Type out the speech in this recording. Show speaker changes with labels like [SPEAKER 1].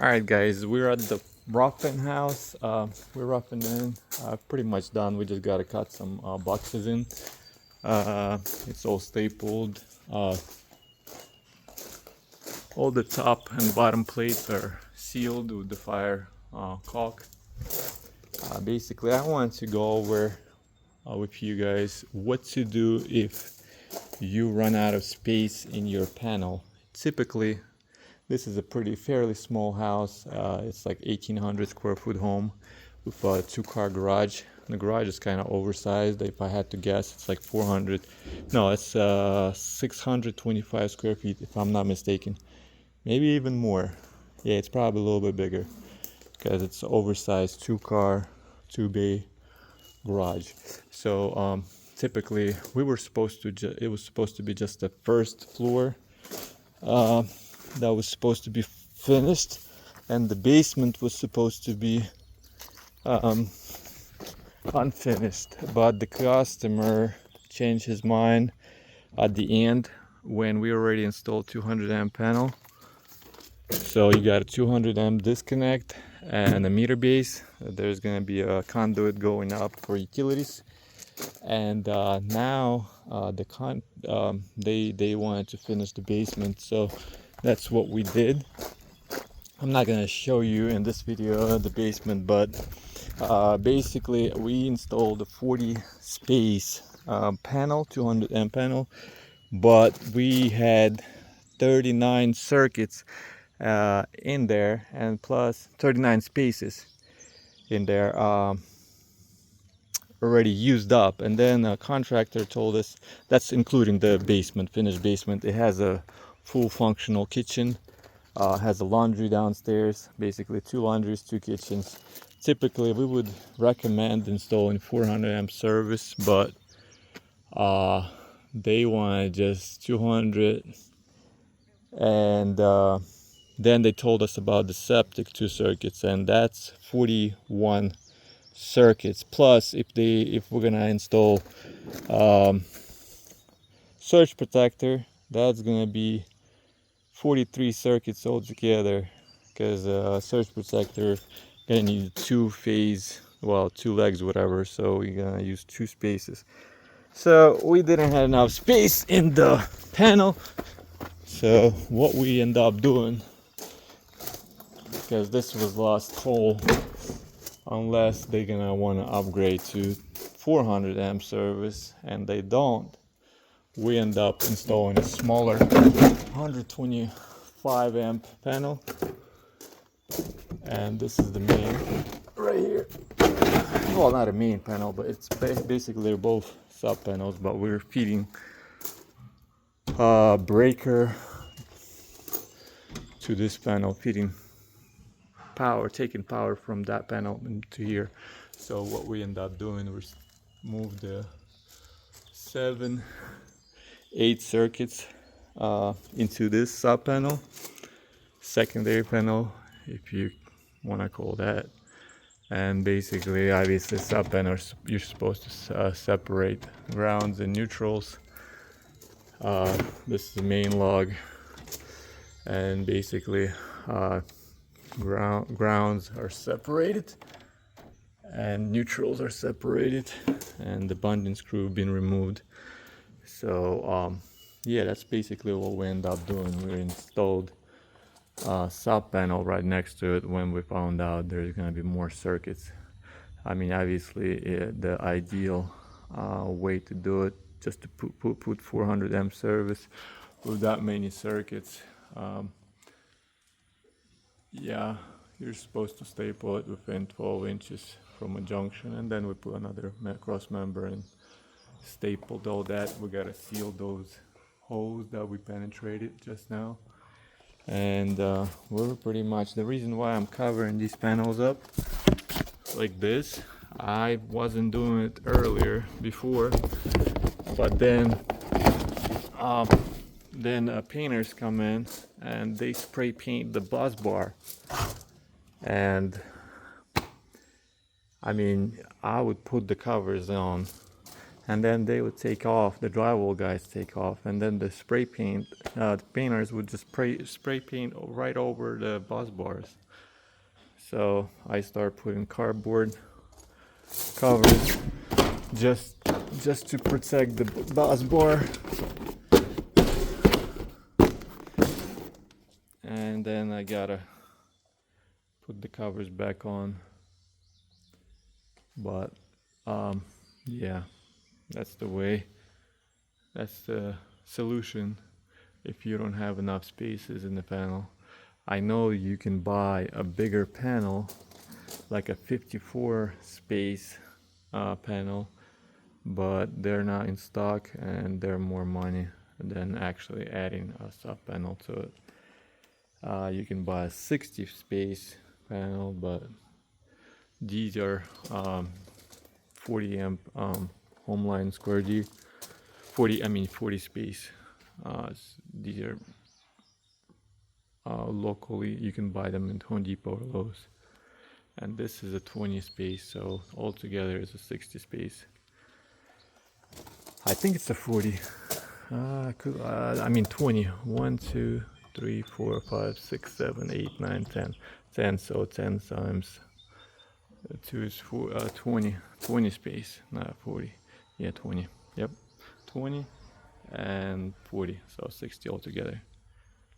[SPEAKER 1] Alright guys, we're at the roughing house. We're roughing in. Pretty much done. We just gotta cut some boxes in. It's all stapled. All the top and bottom plates are sealed with the fire caulk. Basically, I want to go over with you guys what to do if you run out of space in your panel. Typically, this is a fairly small house. It's like 1,800 square foot home with a 2-car garage. The garage is kind of oversized. If I had to guess, it's like 400. No, it's 625 square feet, if I'm not mistaken. Maybe even more. Yeah, it's probably a little bit bigger because it's oversized 2-car, 2-bay garage. So typically, we were supposed to. It was supposed to be just the first floor. That was supposed to be finished, and the basement was supposed to be unfinished, but the customer changed his mind at the end when we already installed 200 amp panel. So you got a 200 amp disconnect and a meter base. There's going to be a conduit going up for utilities, and now they wanted to finish the basement, so that's what we did. I'm not gonna show you in this video the basement, but basically we installed a 40 space panel, 200 amp panel, but we had 39 circuits in there, and plus 39 spaces in there already used up. And then a contractor told us that's including the basement, finished basement. It has a full functional kitchen, has a laundry downstairs, basically 2 laundries, 2 kitchens. Typically we would recommend installing 400 amp service, but they wanted just 200. And then they told us about the septic 2 circuits, and that's 41 circuits. Plus, if we're gonna install surge protector, that's gonna be 43 circuits altogether, because surge protector gonna need 2-phase, well, 2 legs, whatever. So we're gonna use 2 spaces. So we didn't have enough space in the panel. So what we end up doing, because this was last call, unless they're gonna want to upgrade to 400 amp service, and they don't, we end up installing a smaller 125 amp panel. And this is the main right here. Well, not a main panel, but it's basically they're both sub panels, but we're feeding breaker to this panel, feeding power, taking power from that panel into here. So what we end up doing, we move the 7-8 circuits into this sub panel, secondary panel, if you want to call that. And basically, obviously, sub panels, you're supposed to separate grounds and neutrals. This is the main log, and basically grounds are separated and neutrals are separated, and the bungee screw been removed. So yeah, that's basically what we end up doing. We installed sub panel right next to it when we found out there's going to be more circuits. I mean, obviously the ideal way to do it, just to put 400 amp service with that many circuits. Yeah, you're supposed to staple it within 12 inches from a junction, and then we put another cross member and stapled all that. We gotta seal those holes that we penetrated just now. And we're pretty much, the reason why I'm covering these panels up like this, I wasn't doing it earlier before, but then painters come in and they spray paint the bus bar. And I mean, I would put the covers on and then they would take off, the drywall guys take off, and then the spray paint, the painters would just spray paint right over the bus bars. So I start putting cardboard covers just to protect the bus bar, and then I gotta put the covers back on. But yeah, that's the way, that's the solution if you don't have enough spaces in the panel. I know you can buy a bigger panel, like a 54 space panel, but they're not in stock and they're more money than actually adding a sub panel to it. You can buy a 60 space panel, but these are 40 amp Homeline Square G, 40 space. These are locally, you can buy them in Home Depot or Lowe's. And this is a 20 space, so altogether it's a 60 space. I think it's a 40. I mean 20. 1, 2, 3, 4, 5, 6, 7, 8, 9, 10. 10, so 10 times 2 is 20. 20 space, not 40. Yeah, 20. Yep, 20 and 40, so 60 altogether.